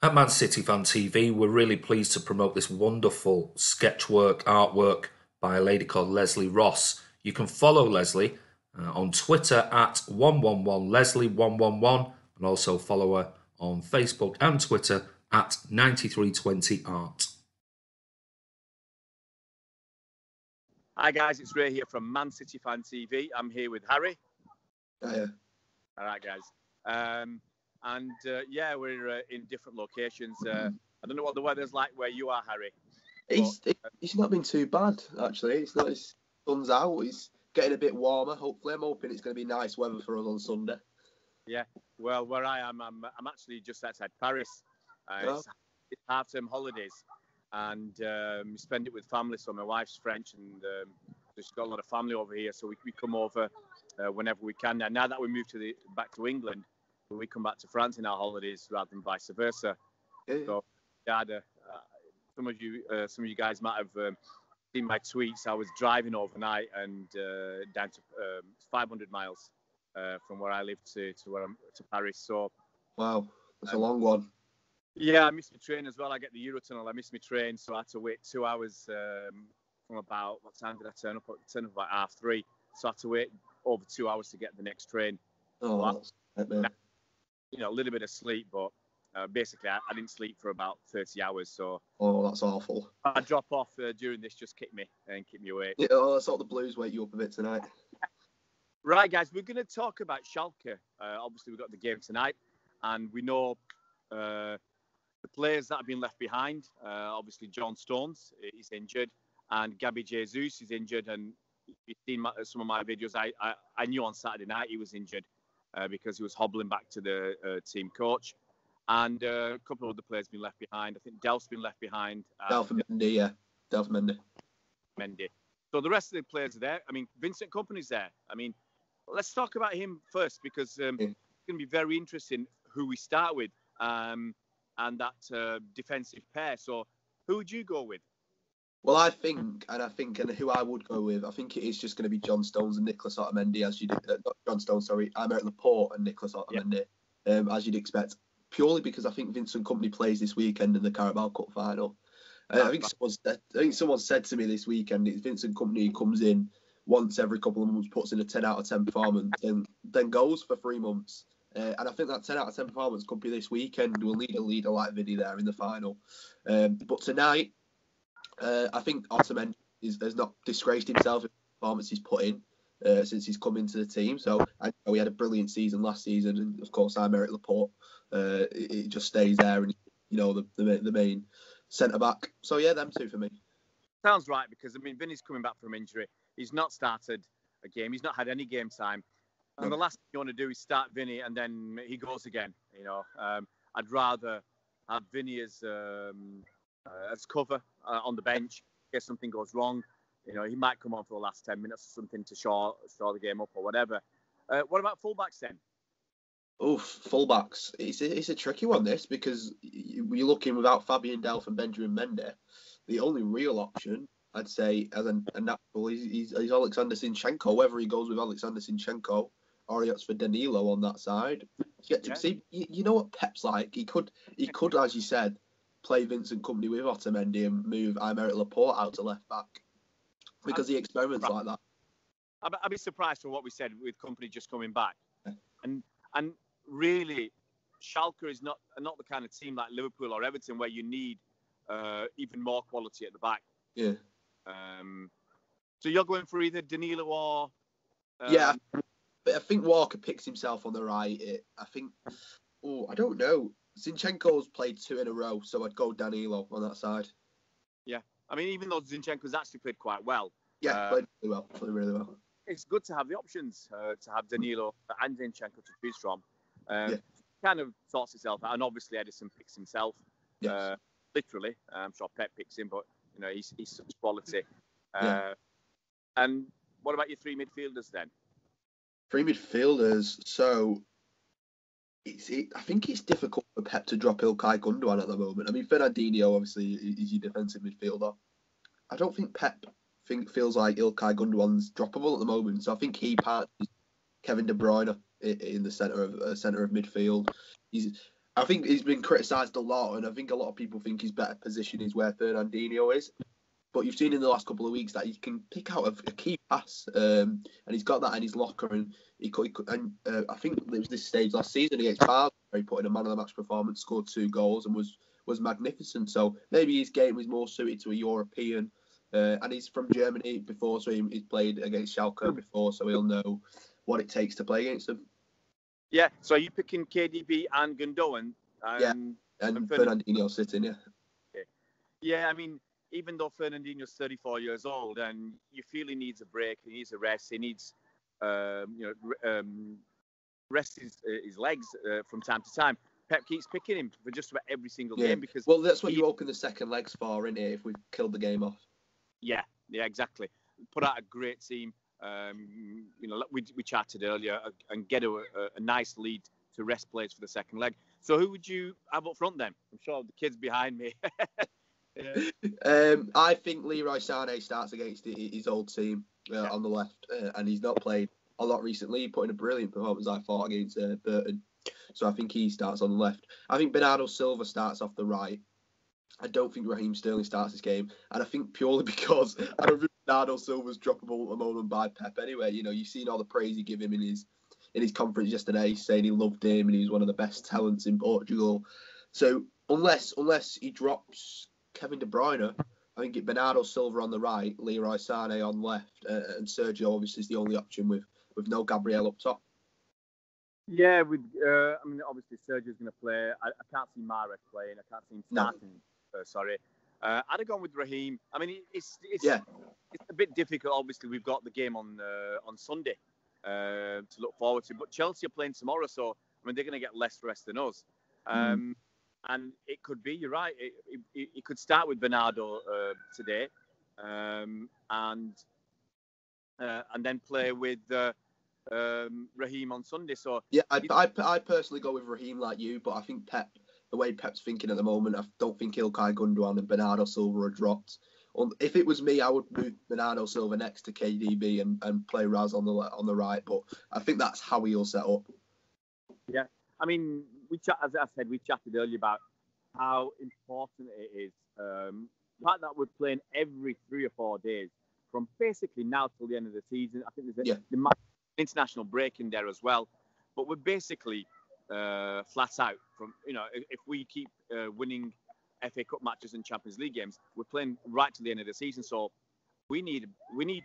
At Man City Fan TV, we're really pleased to promote this wonderful sketchwork artwork by a lady called Leslie Ross. You can follow Leslie on Twitter at 111Leslie111 and also follow her on Facebook and Twitter at 9320art. Hi guys, it's Ray here from Man City Fan TV. I'm here with Harry. Hiya. All right, guys. Yeah, we're in different locations. I don't know what the weather's like where you are, Harry. It's not been too bad actually. It's not. It's sun's out. It's getting a bit warmer. Hopefully, I'm hoping it's going to be nice weather for us on Sunday. Yeah. Well, where I am, I'm actually just outside Paris. It's half-term holidays, and we spend it with family. So my wife's French, and she's got a lot of family over here. So we come over whenever we can. Now that we moved back to England, we come back to France in our holidays rather than vice versa. Yeah. So, some of you guys might have seen my tweets. I was driving overnight and down to 500 miles from where I live to Paris. So, wow, that's a long one. Yeah, I missed my train as well. I get the Eurotunnel. I missed my train, so I had to wait 2 hours from about, what time did I turn up? I turned up about 3:30. So I had to wait over 2 hours to get the next train. Oh, a little bit of sleep, but basically I didn't sleep for about 30 hours. So that's awful. I drop off during this, just kick me and keep me awake. Yeah, that's all the blues wake you up a bit tonight. Right, guys, we're going to talk about Schalke. Obviously, we've got the game tonight, and we know the players that have been left behind. Obviously, John Stones is injured, and Gabby Jesus is injured. And you've seen some of my videos. I knew on Saturday night he was injured because he was hobbling back to the team coach. And a couple of other players have been left behind. I think Delph's been left behind. Delph Mendy, yeah. Delph Mendy. So the rest of the players are there. I mean, Vincent Kompany's there. I mean, let's talk about him first because it's going to be very interesting who we start with and that defensive pair. So who would you go with? Well, I think who I would go with, I think it is just going to be John Stones and Nicolas Otamendi, as you did. Not John Stones, sorry, Aymeric Laporte and Nicolas Otamendi, as you'd expect. Purely because I think Vincent Kompany plays this weekend in the Carabao Cup final. I think someone said to me this weekend, it's Vincent Kompany comes in once every couple of months, puts in a 10 out of 10 performance, and then goes for 3 months. And I think that 10 out of 10 performance could be this weekend. We'll need a leader like Vinny there in the final. But tonight, I think Otamendi has not disgraced himself in the performance he's put in since he's come into the team. So I know he had a brilliant season last season, and of course, Aymeric Laporte. It just stays there, and the main centre back. So yeah, them two for me. Sounds right, because I mean, Vinny's coming back from injury. He's not started a game. He's not had any game time. And the last thing you want to do is start Vinny and then he goes again. I'd rather have Vinny as cover on the bench in case something goes wrong. He might come on for the last 10 minutes or something to shore the game up or whatever. What about fullbacks then? Fullbacks. It's a tricky one, this, because you're looking without Fabian Delph and Benjamin Mendy. The only real option, I'd say, as a natural, is Alexander Zinchenko. Whether he goes with Alexander Zinchenko or he opts for Danilo on that side. See, you know what Pep's like. He could, as you said, play Vincent Kompany with Otamendi and move Aymeric Laporte out to left back because he experiments like that. I'd be surprised for what we said with Kompany just coming back, and really, Schalke is not the kind of team like Liverpool or Everton where you need even more quality at the back. Yeah. So you're going for either Danilo or... Yeah, but I think Walker picks himself on the right. I don't know. Zinchenko's played 2 in a row, so I'd go Danilo on that side. Yeah. I mean, even though Zinchenko's actually played quite well. Yeah, played really well. It's good to have the options to have Danilo and Zinchenko to choose from. Kind of sorts itself out, and obviously Edison picks himself. Yes. Literally, I'm sure Pep picks him, but he's such quality. And what about your 3 midfielders then? 3 midfielders. So I think it's difficult for Pep to drop Ilkay Gundogan at the moment. I mean, Fernandinho obviously is your defensive midfielder. I don't think Pep feels like Ilkay Gundogan's droppable at the moment. So I think he partners Kevin De Bruyne in the centre of midfield. I think he's been criticised a lot, and I think a lot of people think his better position is where Fernandinho is. But you've seen in the last couple of weeks that he can pick out a key pass, and he's got that in his locker. And I think it was this stage last season against Basel where he put in a man of the match performance, scored 2 goals, and was magnificent. So maybe his game was more suited to a European, and he's from Germany before, so he's played against Schalke before, so he'll know what it takes to play against them. Yeah. So are you picking KDB and Gundogan? And Fernandinho sitting, yeah. Okay. Yeah, I mean, even though Fernandinho's 34 years old and you feel he needs a break, he needs a rest, he needs, rest his legs from time to time. Pep keeps picking him for just about every single game because. Well, that's what you open the second legs for, isn't it? If we've killed the game off. Yeah, exactly. Put out a great team. We chatted earlier and get a nice lead to rest players for the second leg. So who would you have up front then? I'm sure the kids behind me. I think Leroy Sané starts against his old team on the left, and he's not played a lot recently. He put in a brilliant performance, I thought, against Burton. So I think he starts on the left. I think Bernardo Silva starts off the right. I don't think Raheem Sterling starts this game, and I think purely because I don't think Bernardo Silva's droppable at the moment by Pep anyway. You know, you've seen all the praise he gave him in his conference yesterday, saying he loved him and he was one of the best talents in Portugal. So unless he drops Kevin De Bruyne, I think Bernardo Silva on the right, Leroy Sané on left, and Sergio obviously is the only option with no Gabriel up top. Yeah, obviously Sergio's going to play. I can't see Mahrez playing. I can't see him starting. No. I'd have gone with Raheem. I mean, it's a bit difficult. Obviously, we've got the game on Sunday to look forward to. But Chelsea are playing tomorrow, so I mean they're going to get less rest than us. And it could be, you're right. It could start with Bernardo today, and then play with Raheem on Sunday. So yeah, I personally go with Raheem like you, but I think the way Pep's thinking at the moment, I don't think Ilkay Gundogan and Bernardo Silva are dropped. If it was me, I would move Bernardo Silva next to KDB and play Raz on the right. But I think that's how he'll set up. Yeah, I mean, as I said, we chatted earlier about how important it is. The fact that we're playing every 3 or 4 days from basically now till the end of the season. I think there's an international break in there as well. But we're basically flat out from, if we keep winning FA Cup matches and Champions League games, we're playing right to the end of the season. So we need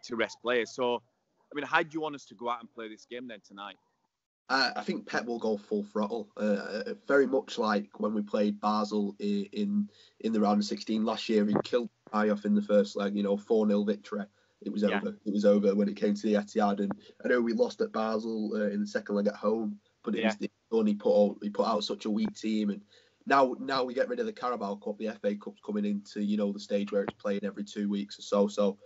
to rest players. So, I mean, how do you want us to go out and play this game then tonight? I think Pep will go full throttle, very much like when we played Basel in the round of 16 last year. He killed off in the first leg, 4-0 victory. It was over. It was over when it came to the Etihad, and I know we lost at Basel in the second leg at home, but it was he put out such a weak team, and now we get rid of the Carabao Cup. The FA Cup's coming into the stage where it's played every 2 weeks or so. So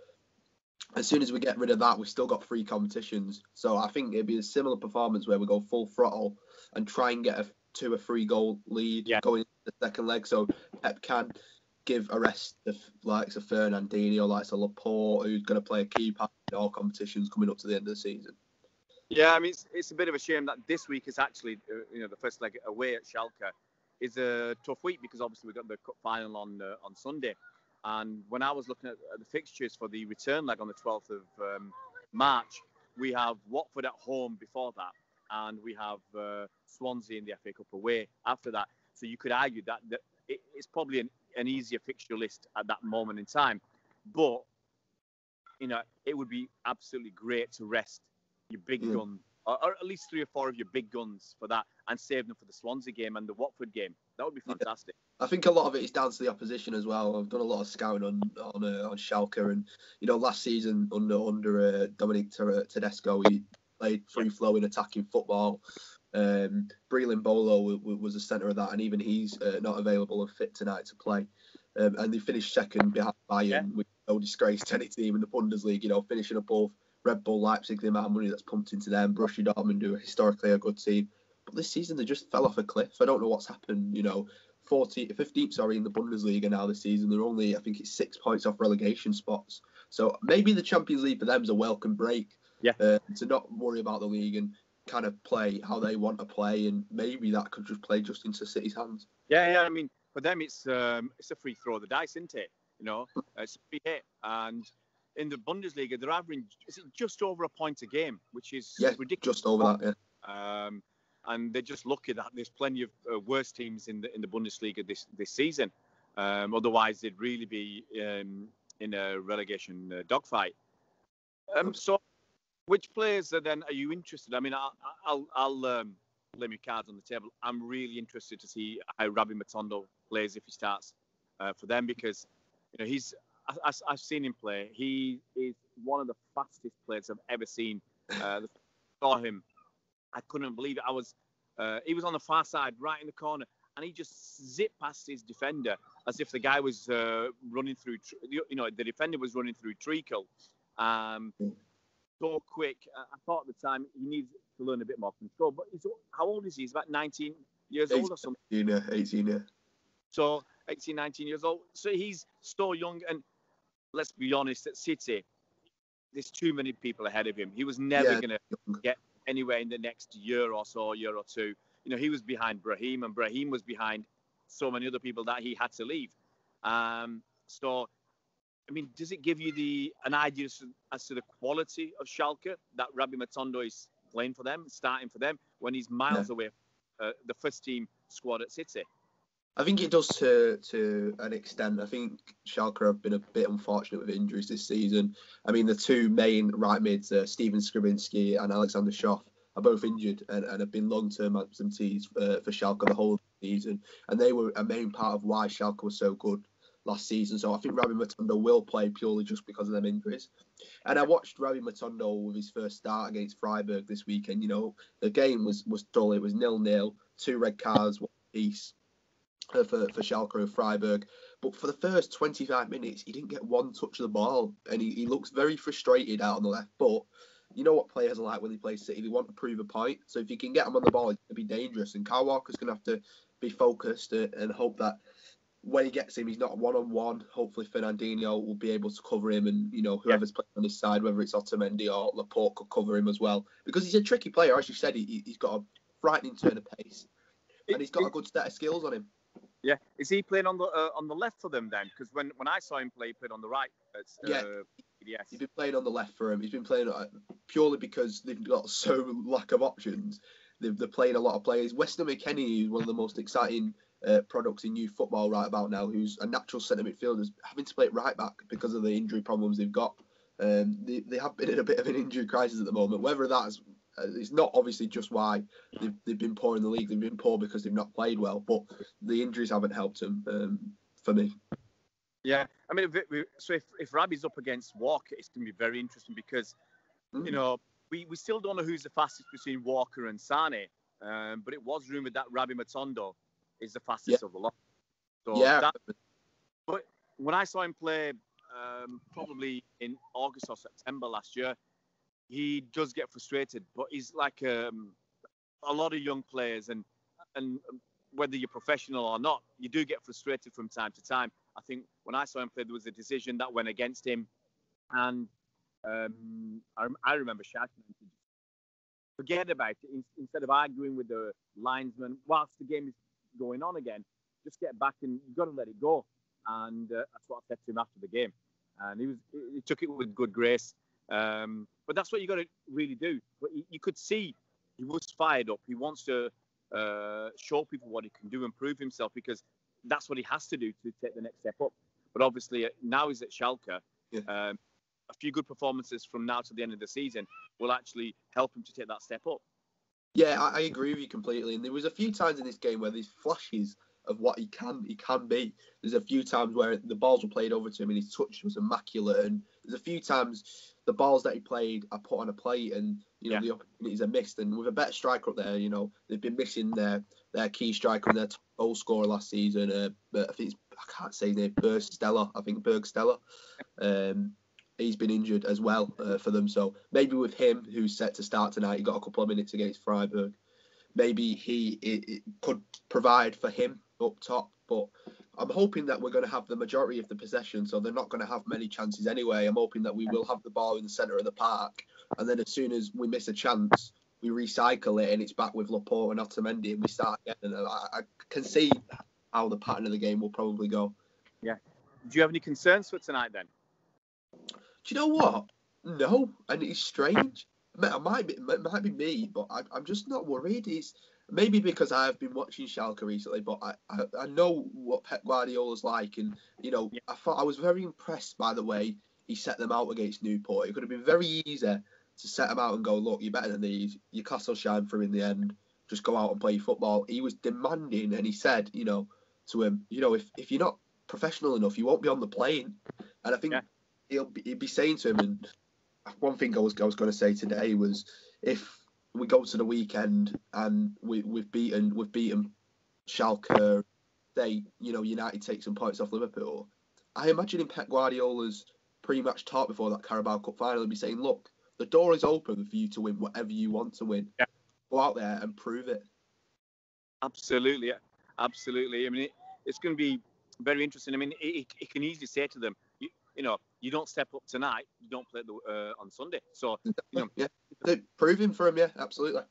as soon as we get rid of that, we've still got 3 competitions. So I think it'd be a similar performance where we go full throttle and try and get a 2 or 3 goal lead going into the second leg. So Pep can give a rest of likes of Fernandinho, likes of Laporte, who's going to play a key part in all competitions coming up to the end of the season. Yeah, I mean, it's a bit of a shame that this week is actually, the first leg away at Schalke is a tough week because obviously we've got the cup final on Sunday. And when I was looking at the fixtures for the return leg on the 12th of March, we have Watford at home before that, and we have Swansea in the FA Cup away after that. So you could argue that it's probably an easier fixture list at that moment in time. But, it would be absolutely great to rest your big guns, or at least 3 or 4 of your big guns for that, and save them for the Swansea game and the Watford game. That would be fantastic. I think a lot of it is down to the opposition as well. I've done a lot of scouting on Schalke, and last season under Dominic Tedesco, he played free-flowing attacking football. Breland Bolo was the centre of that, and even he's not available and fit tonight to play. And they finished second behind Bayern with no disgrace to any team in the Bundesliga. Finishing above Red Bull Leipzig, the amount of money that's pumped into them. Borussia Dortmund, who are historically a good team, but this season they just fell off a cliff. I don't know what's happened. 15th in the Bundesliga now this season. They're only, I think it's 6 points off relegation spots. So maybe the Champions League for them is a welcome break to not worry about the league. And kind of play how they want to play, and maybe that could just play just into City's hands. Yeah. I mean, for them, it's a free throw of the dice, isn't it? You know, it's a free hit. And in the Bundesliga, they're averaging just over a point a game, which is ridiculous. Just over that, yeah. And they're just lucky that there's plenty of worse teams in the Bundesliga this season. Otherwise, they'd really be in a relegation dogfight. So, which players are you interested? I mean, I'll lay my cards on the table. I'm really interested to see how Rabbi Matondo plays if he starts for them, because I've seen him play. He is one of the fastest players I've ever seen. Saw him, I couldn't believe it. He was on the far side, right in the corner, and he just zipped past his defender as if the guy was running through. The defender was running through treacle. So quick. I thought at the time he needs to learn a bit more control. But how old is he? He's about 19 years old or something. 18, yeah. So 18, 19 years old. So he's so young. And let's be honest, at City, there's too many people ahead of him. He was never going to get anywhere in the next year or so, year or two. He was behind Brahim, and Brahim was behind so many other people that he had to leave. So, I mean, does it give you an idea as to the quality of Schalke that Rabbi Matondo is playing for them, starting for them, when he's miles away from the first team squad at City? I think it does to an extent. I think Schalke have been a bit unfortunate with injuries this season. I mean, the two main right mids, Steven Skribinski and Alexander Schoff, are both injured and have been long-term absentees for Schalke the whole season. And they were a main part of why Schalke was so good last season. So I think Rabbi Matondo will play purely just because of them injuries. And I watched Rabbi Matondo with his first start against Freiburg this weekend. The game was dull. It was 0-0, 2 red cards, 1 piece for Schalke and Freiburg. But for the first 25 minutes, he didn't get one touch of the ball. And he looks very frustrated out on the left. But you know what players are like when they play City? They want to prove a point. So if you can get them on the ball, it's going to be dangerous. And Kyle Walker's going to have to be focused and hope that when he gets him, he's not one-on-one. Hopefully Fernandinho will be able to cover him, and whoever's playing on his side, whether it's Otamendi or Laporte, could cover him as well. Because he's a tricky player, as you said. He's got a frightening turn of pace, and he's got a good set of skills on him. Yeah, is he playing on the left for them then? Because when I saw him play, he played on the right. Yes, he's been playing on the left for him. He's been playing purely because they've got so lack of options. They're playing a lot of players. Weston McKennie is one of the most exciting products in youth football right about now, who's a natural centre midfielder, having to play it right back because of the injury problems they've got. They have been in a bit of an injury crisis at the moment. Whether that's it's not obviously just why they've been poor in the league. They've been poor because they've not played well, but the injuries haven't helped them for me. Yeah, I mean, so if Rabbi's up against Walker, it's going to be very interesting because, we still don't know who's the fastest between Walker and Sane, but it was rumoured that Rabbi Matondo is the fastest of the lot. So but when I saw him play, probably in August or September last year, he does get frustrated, but he's like a lot of young players, and whether you're professional or not, you do get frustrated from time to time. I think when I saw him play, there was a decision that went against him, and I remember shouting at him, forget about it. Instead of arguing with the linesman whilst the game is going on again, just get back and you've got to let it go. And that's what I said to him after the game. And he took it with good grace. But that's what you got to really do. But you could see he was fired up. He wants to show people what he can do and prove himself, because that's what he has to do to take the next step up. But obviously now he's at Schalke. A few good performances from now to the end of the season will actually help him to take that step up. Yeah, I agree with you completely. And there was a few times in this game where there's flashes of what he can be. There's a few times where the balls were played over to him and his touch was immaculate. And there's a few times the balls that he played are put on a plate and the opportunities are missed. And with a better striker up there, they've been missing their key striker and their top goal scorer last season. But I think I can't say his name, Bergstella. He's been injured as well for them. So maybe with him, who's set to start tonight, he got a couple of minutes against Freiburg. Maybe it could provide for him up top. But I'm hoping that we're going to have the majority of the possession, so they're not going to have many chances anyway. I'm hoping that we will have the ball in the centre of the park. And then as soon as we miss a chance, we recycle it and it's back with Laporte and Otamendi and we start again. And I can see how the pattern of the game will probably go. Yeah. Do you have any concerns for tonight then? Do you know what? No, and it's strange. It might be me, but I'm just not worried. It's maybe because I've been watching Schalke recently, but I know what Pep Guardiola's like, and I thought I was very impressed by the way he set them out against Newport. It could have been very easy to set them out and go, look, you're better than these. Your castle shine through in the end. Just go out and play football. He was demanding, and he said, to him, if you're not professional enough, you won't be on the plane. And I think he'd be saying to him, and one thing I was going to say today was, if we go to the weekend and we've beaten Schalke, say United take some points off Liverpool, I imagine in Pep Guardiola's pre-match talk before that Carabao Cup final, he'd be saying, look, the door is open for you to win whatever you want to win. Yeah. Go out there and prove it. Absolutely. I mean, it's going to be very interesting. I mean, he can easily say to them, you don't step up tonight, you don't play on Sunday. So, yeah, proving for him, yeah, absolutely.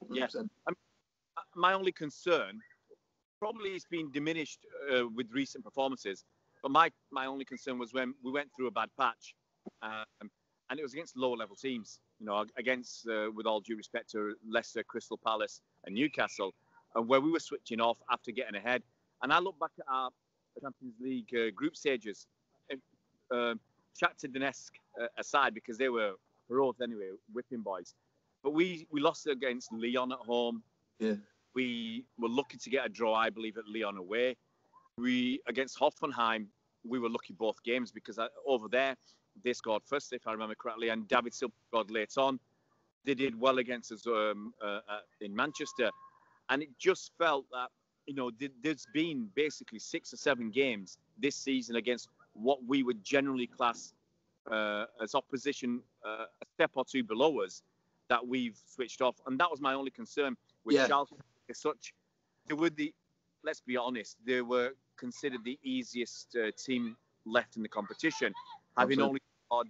100%. Yeah. I mean, my only concern, probably it's been diminished with recent performances, but my only concern was when we went through a bad patch, and it was against lower level teams. Against, with all due respect to Leicester, Crystal Palace, and Newcastle, and where we were switching off after getting ahead. And I look back at our Champions League group stages. Shakhtar Donetsk aside, because they were heroes anyway, whipping boys. But we lost against Lyon at home. Yeah. We were lucky to get a draw, I believe, at Lyon away. Against Hoffenheim, we were lucky both games because over there, they scored first, if I remember correctly, and David Silva scored late on. They did well against us in Manchester. And it just felt that, there's been basically 6 or 7 games this season against what we would generally class as opposition a step or two below us that we've switched off. And that was my only concern with Schalke. Let's be honest, they were considered the easiest team left in the competition, having only scored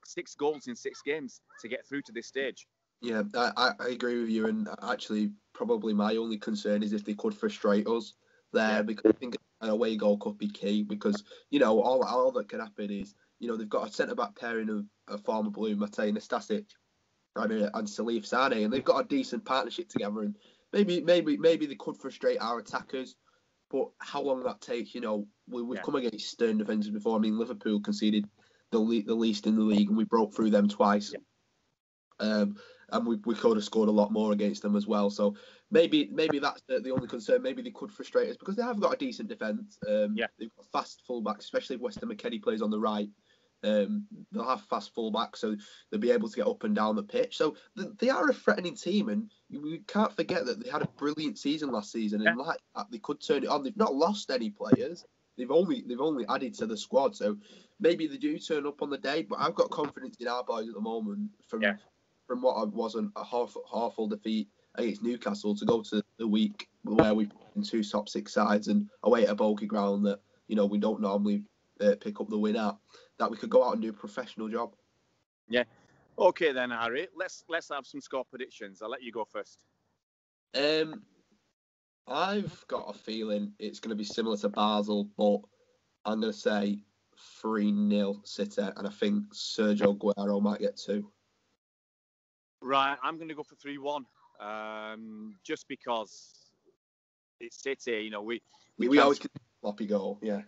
6 goals in 6 games to get through to this stage. Yeah, I agree with you. And actually, probably my only concern is if they could frustrate us there, because I think an away goal could be key. Because, all that can happen is, they've got a centre-back pairing of former Blue, Matej Nastasic and Salif Sane, and they've got a decent partnership together. And maybe they could frustrate our attackers. But how long that takes, we've come against stern defenders before. I mean, Liverpool conceded the least in the league, and we broke through them twice. Yeah. And we could have scored a lot more against them as well. So maybe that's the only concern. Maybe they could frustrate us because they have got a decent defence. They've got fast fullbacks, especially if Weston McKennie plays on the right. They'll have fast fullbacks, so they'll be able to get up and down the pitch. So they are a threatening team, and we can't forget that they had a brilliant season last season, and like that, they could turn it on. They've not lost any players. They've only added to the squad, so maybe they do turn up on the day. But I've got confidence in our boys at the moment from what wasn't a half-full defeat against Newcastle to go to the week where we've been 2 top 6 sides and away at a bogey ground that we don't normally pick up the win at, that we could go out and do a professional job. Yeah. Okay then, Harry. Let's have some score predictions. I'll let you go first. I've got a feeling it's going to be similar to Basel, but I'm going to say 3-0 City, and I think Sergio Aguero might get 2. Right, I'm going to go for 3-1, just because it's City. We always get a floppy goal, yeah.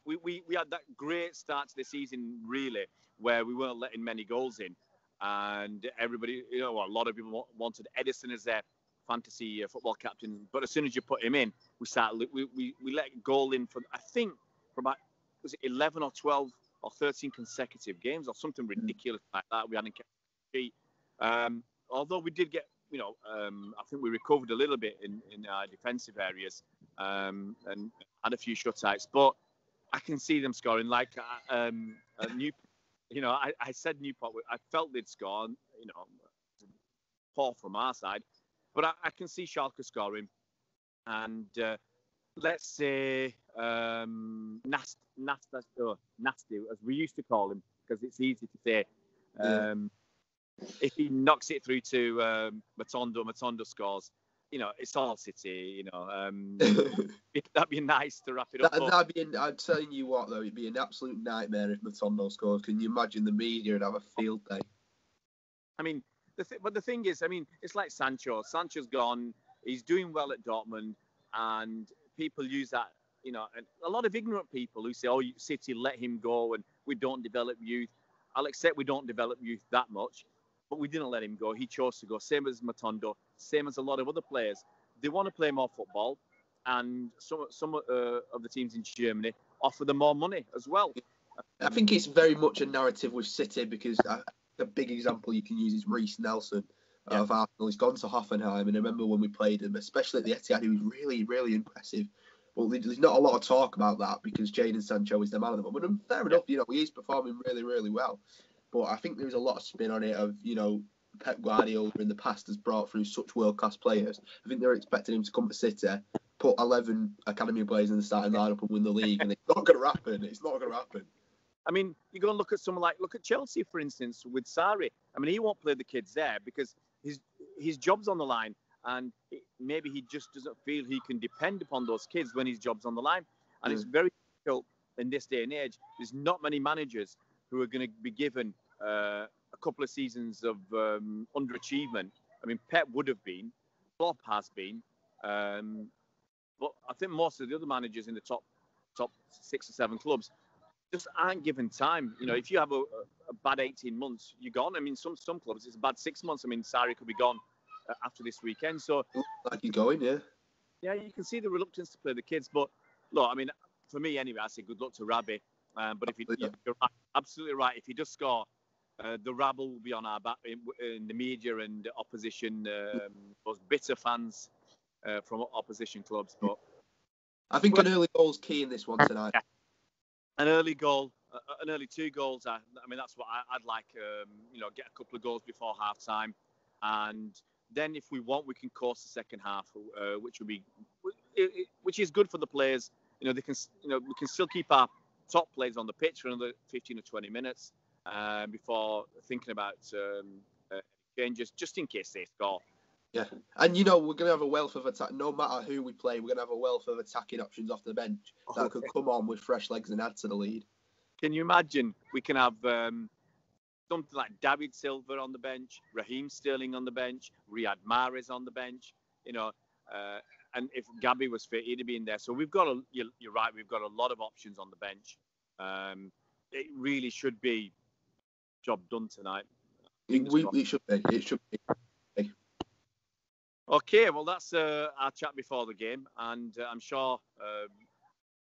We had that great start to the season, really, where we weren't letting many goals in, and everybody, a lot of people wanted Edison as their fantasy football captain. But as soon as you put him in, we let a goal in for about 11 or 12 or 13 consecutive games or something ridiculous like that. We hadn't kept sheet. Although we did get, I think we recovered a little bit in our defensive areas and had a few shutouts. But I can see them scoring. Like Newport, I said Newport. I felt they'd score. Poor from our side, but I can see Schalke scoring. And let's say Nasty, as we used to call him, because it's easy to say. if he knocks it through to Matondo scores, it's all City. That'd be nice to wrap it up. I'm telling you what, though, it'd be an absolute nightmare if Matondo scores. Can you imagine the media would have a field day? I mean, but the thing is, it's like Sancho. Sancho's gone. He's doing well at Dortmund, and people use that. And a lot of ignorant people who say, "Oh, City let him go, and we don't develop youth." I'll accept we don't develop youth that much, but we didn't let him go. He chose to go. Same as Matondo. Same as a lot of other players. They want to play more football, and some of the teams in Germany offer them more money as well. I think it's very much a narrative with City because the big example you can use is Reece Nelson of Arsenal. He's gone to Hoffenheim, and I remember when we played him, especially at the Etihad, he was really, really impressive. But there's not a lot of talk about that because Jadon Sancho is the man of the moment. And fair enough, he is performing really, really well. But I think there's a lot of spin on it of, Pep Guardiola in the past has brought through such world-class players. I think they're expecting him to come to City, put 11 academy players in the starting lineup and win the league, and it's not going to happen. It's not going to happen. You go and look at Chelsea, for instance, with Sarri. He won't play the kids there because his job's on the line, and maybe he just doesn't feel he can depend upon those kids when his job's on the line. And it's very difficult in this day and age. There's not many managers who are going to be given a couple of seasons of underachievement. Pep would have been, Klopp has been, but I think most of the other managers in the top 6 or 7 clubs just aren't given time. If you have a bad 18 months, you're gone. Some clubs it's a bad 6 months. Sarri could be gone after this weekend. So like he's going, yeah. Yeah, you can see the reluctance to play the kids. But look, for me anyway, I say good luck to Rabbi. But you're absolutely right. If he does score, the rabble will be on our back in the media and opposition, those bitter fans from opposition clubs. But I think an early goal's key in this one tonight. Yeah. An early goal, an early 2 goals. That's what I'd like. Get a couple of goals before half time, and then if we want, we can course the second half, which is good for the players. We can still keep our top players on the pitch for another 15 or 20 minutes before thinking about changes, just in case they score. Yeah, and we're going to have a wealth of attack. No matter who we play, we're going to have a wealth of attacking options off the bench that could come on with fresh legs and add to the lead. Can you imagine? We can have something like David Silva on the bench, Raheem Sterling on the bench, Riyad Mahrez on the bench. And if Gabby was fit, he'd have been there. So you're right, we've got a lot of options on the bench. It really should be job done tonight. It should be. It should be. Okay, well, that's our chat before the game, and I'm sure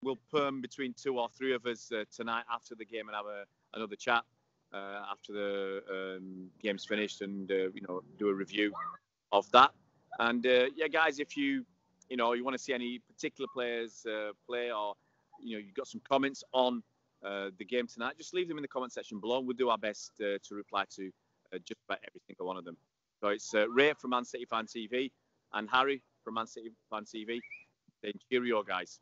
we'll perm between 2 or 3 of us tonight after the game and have another chat after the game's finished and do a review of that. And guys, if you want to see any particular players play, or you've got some comments on the game tonight, just leave them in the comment section below. We'll do our best to reply to just about every single one of them. So it's Ray from Man City Fan TV and Harry from Man City Fan TV saying cheerio, guys.